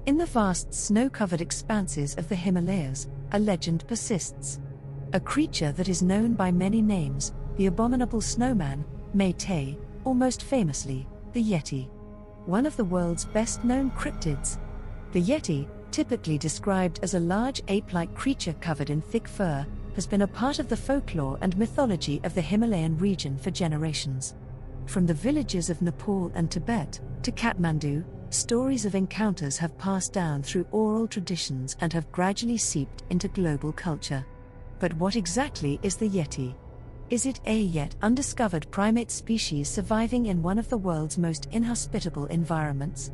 In the vast snow-covered expanses of the Himalayas, a legend persists. A creature that is known by many names, the Abominable Snowman, Métis, or most famously, the Yeti. One of the world's best-known cryptids. The Yeti, typically described as a large ape-like creature covered in thick fur, has been a part of the folklore and mythology of the Himalayan region for generations. From the villages of Nepal and Tibet to Kathmandu, stories of encounters have passed down through oral traditions and have gradually seeped into global culture. But what exactly is the Yeti? Is it a yet undiscovered primate species surviving in one of the world's most inhospitable environments?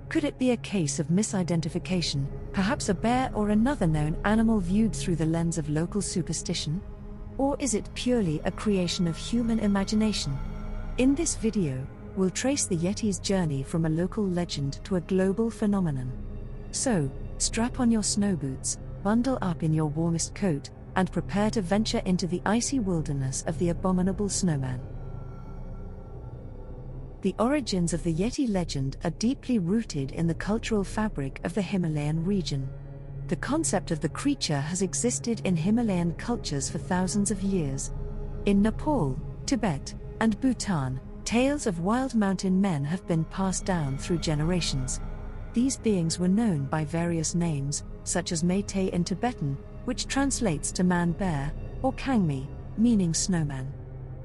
Could it be a case of misidentification, perhaps a bear or another known animal viewed through the lens of local superstition? Or is it purely a creation of human imagination? In this video, we'll trace the Yeti's journey from a local legend to a global phenomenon. So, strap on your snow boots, bundle up in your warmest coat, and prepare to venture into the icy wilderness of the Abominable Snowman. The origins of the Yeti legend are deeply rooted in the cultural fabric of the Himalayan region. The concept of the creature has existed in Himalayan cultures for thousands of years. In Nepal, Tibet, and Bhutan, tales of wild mountain men have been passed down through generations. These beings were known by various names, such as Métis in Tibetan, which translates to man-bear, or Kangmi, meaning snowman.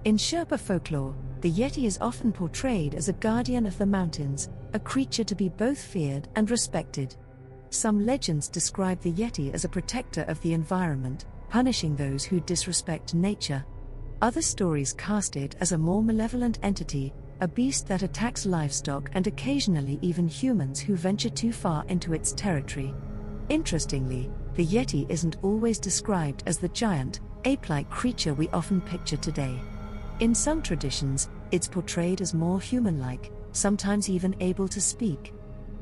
In Sherpa folklore, the Yeti is often portrayed as a guardian of the mountains, a creature to be both feared and respected. Some legends describe the Yeti as a protector of the environment, punishing those who disrespect nature. Other stories cast it as a more malevolent entity, a beast that attacks livestock and occasionally even humans who venture too far into its territory. Interestingly, the Yeti isn't always described as the giant, ape-like creature we often picture today. In some traditions, it's portrayed as more human-like, sometimes even able to speak.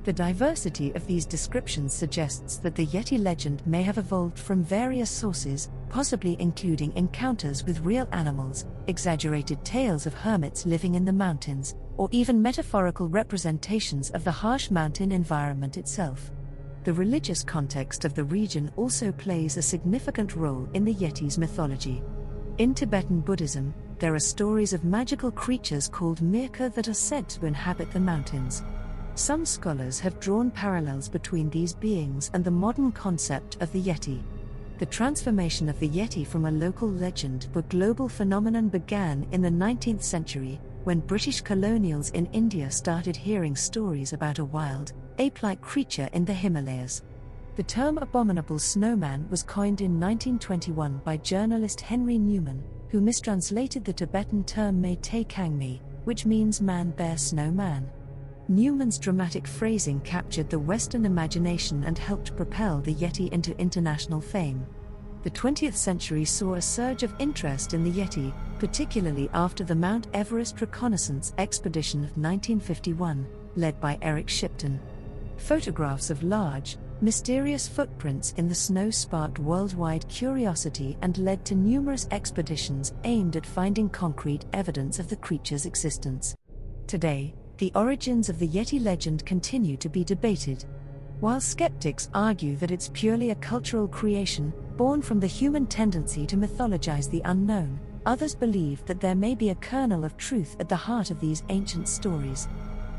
The diversity of these descriptions suggests that the Yeti legend may have evolved from various sources, possibly including encounters with real animals, exaggerated tales of hermits living in the mountains, or even metaphorical representations of the harsh mountain environment itself. The religious context of the region also plays a significant role in the Yeti's mythology. In Tibetan Buddhism, there are stories of magical creatures called Mirka that are said to inhabit the mountains. Some scholars have drawn parallels between these beings and the modern concept of the Yeti. The transformation of the Yeti from a local legend to a global phenomenon began in the 19th century, when British colonials in India started hearing stories about a wild, ape-like creature in the Himalayas. The term Abominable Snowman was coined in 1921 by journalist Henry Newman, who mistranslated the Tibetan term Métis Kangmi, which means man-bear snowman. Newman's dramatic phrasing captured the Western imagination and helped propel the Yeti into international fame. The 20th century saw a surge of interest in the Yeti, particularly after the Mount Everest reconnaissance expedition of 1951, led by Eric Shipton. Photographs of large, mysterious footprints in the snow sparked worldwide curiosity and led to numerous expeditions aimed at finding concrete evidence of the creature's existence. Today, the origins of the Yeti legend continue to be debated. While skeptics argue that it's purely a cultural creation, born from the human tendency to mythologize the unknown, others believe that there may be a kernel of truth at the heart of these ancient stories.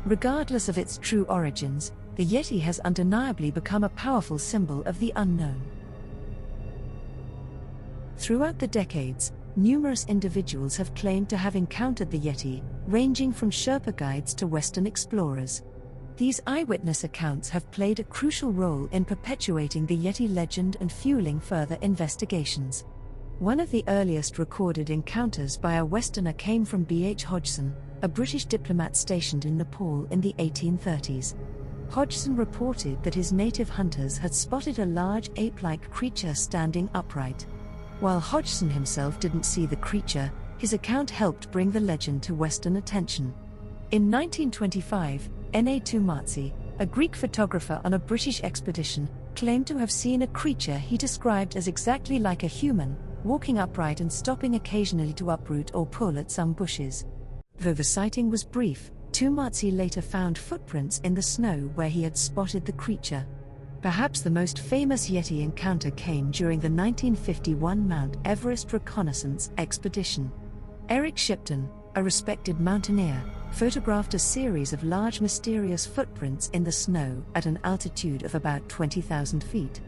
Regardless of its true origins, the Yeti has undeniably become a powerful symbol of the unknown. Throughout the decades, numerous individuals have claimed to have encountered the Yeti, ranging from Sherpa guides to Western explorers. These eyewitness accounts have played a crucial role in perpetuating the Yeti legend and fueling further investigations. One of the earliest recorded encounters by a Westerner came from B.H. Hodgson, a British diplomat stationed in Nepal in the 1830s. Hodgson reported that his native hunters had spotted a large ape-like creature standing upright. While Hodgson himself didn't see the creature, his account helped bring the legend to Western attention. In 1925, N.A. Toumartsi, a Greek photographer on a British expedition, claimed to have seen a creature he described as exactly like a human, walking upright and stopping occasionally to uproot or pull at some bushes. Though the sighting was brief, Toumartsi later found footprints in the snow where he had spotted the creature. Perhaps the most famous Yeti encounter came during the 1951 Mount Everest reconnaissance expedition. Eric Shipton, a respected mountaineer, photographed a series of large mysterious footprints in the snow at an altitude of about 20,000 feet.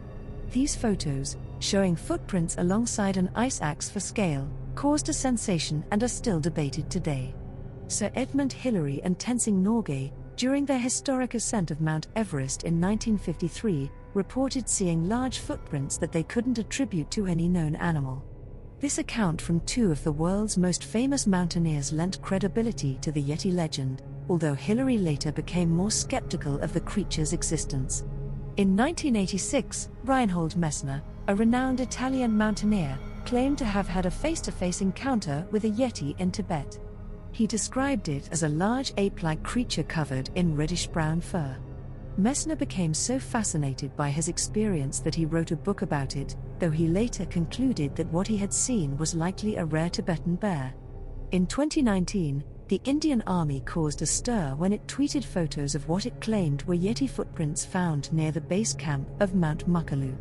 These photos, showing footprints alongside an ice axe for scale, caused a sensation and are still debated today. Sir Edmund Hillary and Tenzing Norgay, during their historic ascent of Mount Everest in 1953, reported seeing large footprints that they couldn't attribute to any known animal. This account from two of the world's most famous mountaineers lent credibility to the Yeti legend, although Hillary later became more skeptical of the creature's existence. In 1986, Reinhold Messner, a renowned Italian mountaineer, claimed to have had a face-to-face encounter with a Yeti in Tibet. He described it as a large ape-like creature covered in reddish-brown fur. Messner became so fascinated by his experience that he wrote a book about it, though he later concluded that what he had seen was likely a rare Tibetan bear. In 2019, the Indian Army caused a stir when it tweeted photos of what it claimed were Yeti footprints found near the base camp of Mount Makalu.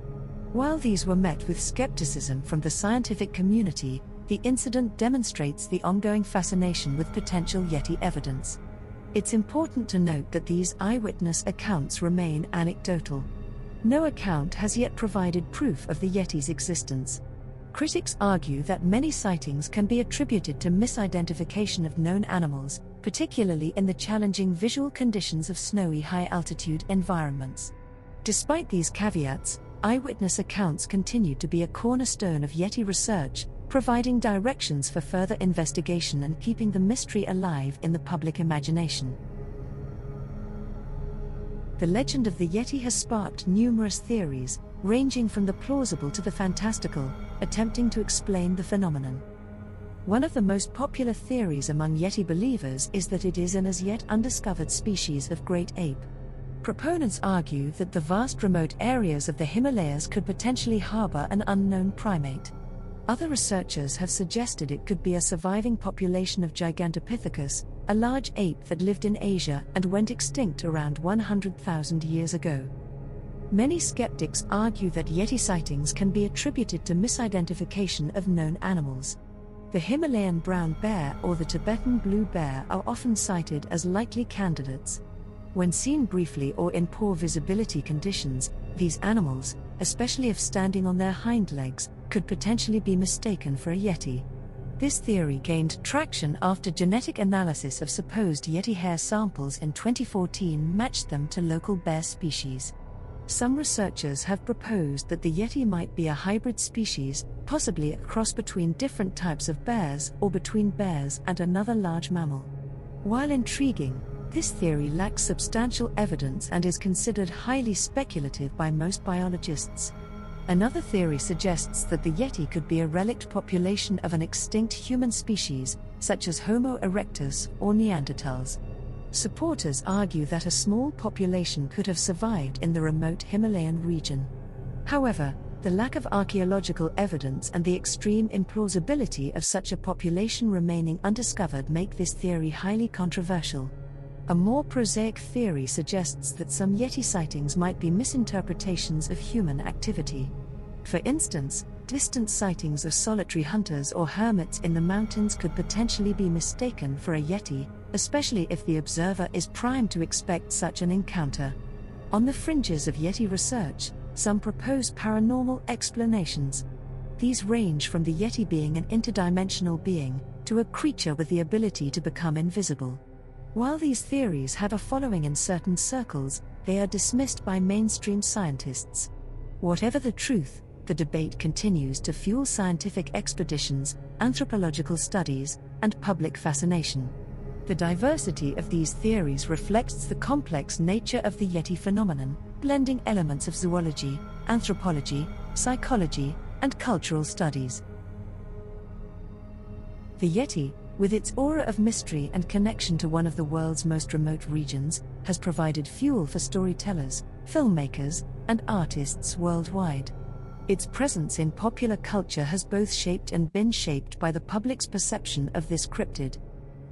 While these were met with skepticism from the scientific community, the incident demonstrates the ongoing fascination with potential Yeti evidence. It's important to note that these eyewitness accounts remain anecdotal. No account has yet provided proof of the Yeti's existence. Critics argue that many sightings can be attributed to misidentification of known animals, particularly in the challenging visual conditions of snowy high-altitude environments. Despite these caveats, eyewitness accounts continue to be a cornerstone of Yeti research, providing directions for further investigation and keeping the mystery alive in the public imagination. The legend of the Yeti has sparked numerous theories, ranging from the plausible to the fantastical, attempting to explain the phenomenon. One of the most popular theories among Yeti believers is that it is an as yet undiscovered species of great ape. Proponents argue that the vast remote areas of the Himalayas could potentially harbor an unknown primate. Other researchers have suggested it could be a surviving population of Gigantopithecus, a large ape that lived in Asia and went extinct around 100,000 years ago. Many skeptics argue that Yeti sightings can be attributed to misidentification of known animals. The Himalayan brown bear or the Tibetan blue bear are often cited as likely candidates. When seen briefly or in poor visibility conditions, these animals, especially if standing on their hind legs, could potentially be mistaken for a Yeti. This theory gained traction after genetic analysis of supposed Yeti hair samples in 2014 matched them to local bear species. Some researchers have proposed that the Yeti might be a hybrid species, possibly a cross between different types of bears or between bears and another large mammal. While intriguing, this theory lacks substantial evidence and is considered highly speculative by most biologists. Another theory suggests that the Yeti could be a relict population of an extinct human species, such as Homo erectus or Neanderthals. Supporters argue that a small population could have survived in the remote Himalayan region. However, the lack of archaeological evidence and the extreme implausibility of such a population remaining undiscovered make this theory highly controversial. A more prosaic theory suggests that some Yeti sightings might be misinterpretations of human activity. For instance, distant sightings of solitary hunters or hermits in the mountains could potentially be mistaken for a Yeti, especially if the observer is primed to expect such an encounter. On the fringes of Yeti research, some propose paranormal explanations. These range from the Yeti being an interdimensional being, to a creature with the ability to become invisible. While these theories have a following in certain circles, they are dismissed by mainstream scientists. Whatever the truth, the debate continues to fuel scientific expeditions, anthropological studies, and public fascination. The diversity of these theories reflects the complex nature of the Yeti phenomenon, blending elements of zoology, anthropology, psychology, and cultural studies. The Yeti, with its aura of mystery and connection to one of the world's most remote regions, has provided fuel for storytellers, filmmakers, and artists worldwide. Its presence in popular culture has both shaped and been shaped by the public's perception of this cryptid.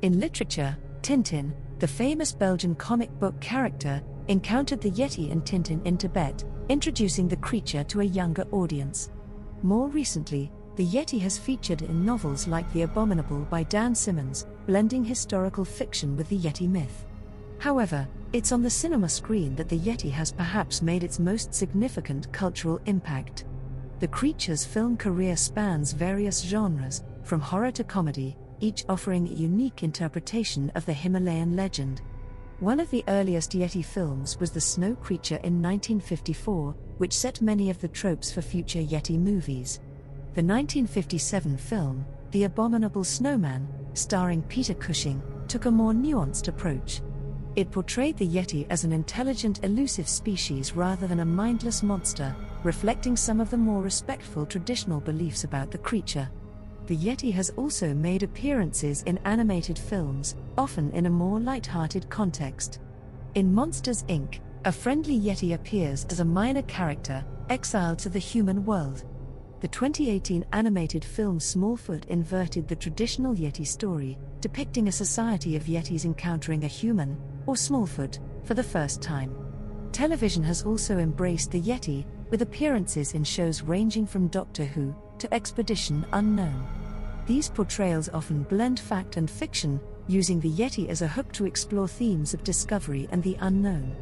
In literature, Tintin, the famous Belgian comic book character, encountered the Yeti and Tintin in Tibet, introducing the creature to a younger audience. More recently, the Yeti has featured in novels like The Abominable by Dan Simmons, blending historical fiction with the Yeti myth. However, it's on the cinema screen that the Yeti has perhaps made its most significant cultural impact. The creature's film career spans various genres, from horror to comedy, each offering a unique interpretation of the Himalayan legend. One of the earliest Yeti films was The Snow Creature in 1954, which set many of the tropes for future Yeti movies. The 1957 film, The Abominable Snowman, starring Peter Cushing, took a more nuanced approach. It portrayed the Yeti as an intelligent, elusive species rather than a mindless monster, reflecting some of the more respectful traditional beliefs about the creature. The Yeti has also made appearances in animated films, often in a more light-hearted context. In Monsters, Inc., a friendly Yeti appears as a minor character, exiled to the human world. The 2018 animated film Smallfoot inverted the traditional Yeti story, depicting a society of Yetis encountering a human, or Smallfoot, for the first time. Television has also embraced the Yeti, with appearances in shows ranging from Doctor Who to Expedition Unknown. These portrayals often blend fact and fiction, using the Yeti as a hook to explore themes of discovery and the unknown.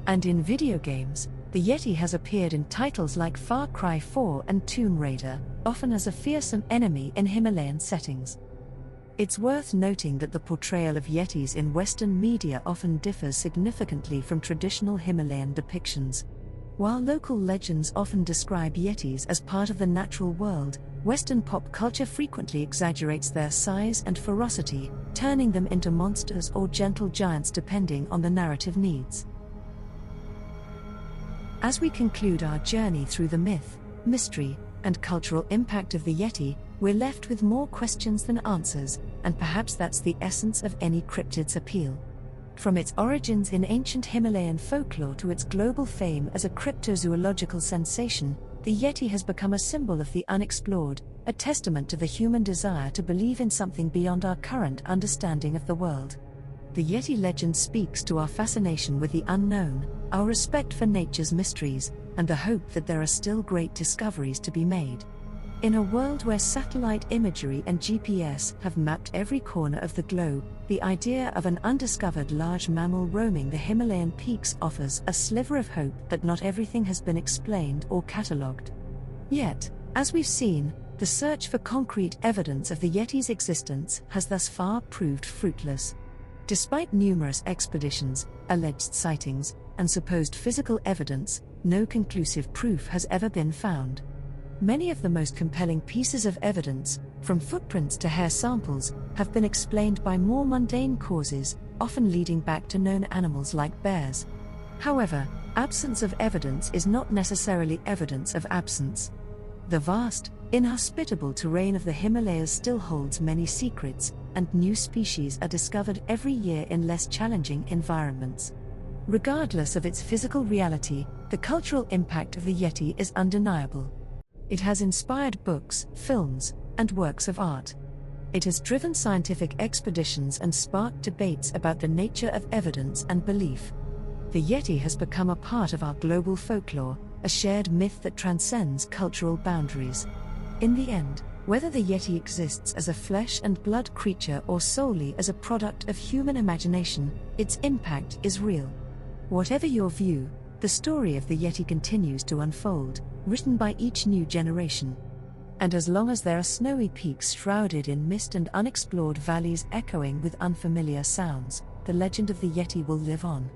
And in video games, the Yeti has appeared in titles like Far Cry 4 and Tomb Raider, often as a fearsome enemy in Himalayan settings. It's worth noting that the portrayal of Yetis in Western media often differs significantly from traditional Himalayan depictions. While local legends often describe Yetis as part of the natural world, Western pop culture frequently exaggerates their size and ferocity, turning them into monsters or gentle giants depending on the narrative needs. As we conclude our journey through the myth, mystery, and cultural impact of the Yeti, we're left with more questions than answers, and perhaps that's the essence of any cryptid's appeal. From its origins in ancient Himalayan folklore to its global fame as a cryptozoological sensation, the Yeti has become a symbol of the unexplored, a testament to the human desire to believe in something beyond our current understanding of the world. The Yeti legend speaks to our fascination with the unknown, our respect for nature's mysteries, and the hope that there are still great discoveries to be made. In a world where satellite imagery and GPS have mapped every corner of the globe, the idea of an undiscovered large mammal roaming the Himalayan peaks offers a sliver of hope that not everything has been explained or catalogued. Yet, as we've seen, the search for concrete evidence of the Yeti's existence has thus far proved fruitless. Despite numerous expeditions, alleged sightings, and supposed physical evidence, no conclusive proof has ever been found. Many of the most compelling pieces of evidence, from footprints to hair samples, have been explained by more mundane causes, often leading back to known animals like bears. However, absence of evidence is not necessarily evidence of absence. The vast, inhospitable terrain of the Himalayas still holds many secrets, and new species are discovered every year in less challenging environments. Regardless of its physical reality, the cultural impact of the Yeti is undeniable. It has inspired books, films, and works of art. It has driven scientific expeditions and sparked debates about the nature of evidence and belief. The Yeti has become a part of our global folklore, a shared myth that transcends cultural boundaries. In the end, whether the Yeti exists as a flesh and blood creature or solely as a product of human imagination, its impact is real. Whatever your view, the story of the Yeti continues to unfold, written by each new generation. And as long as there are snowy peaks shrouded in mist and unexplored valleys echoing with unfamiliar sounds, the legend of the Yeti will live on.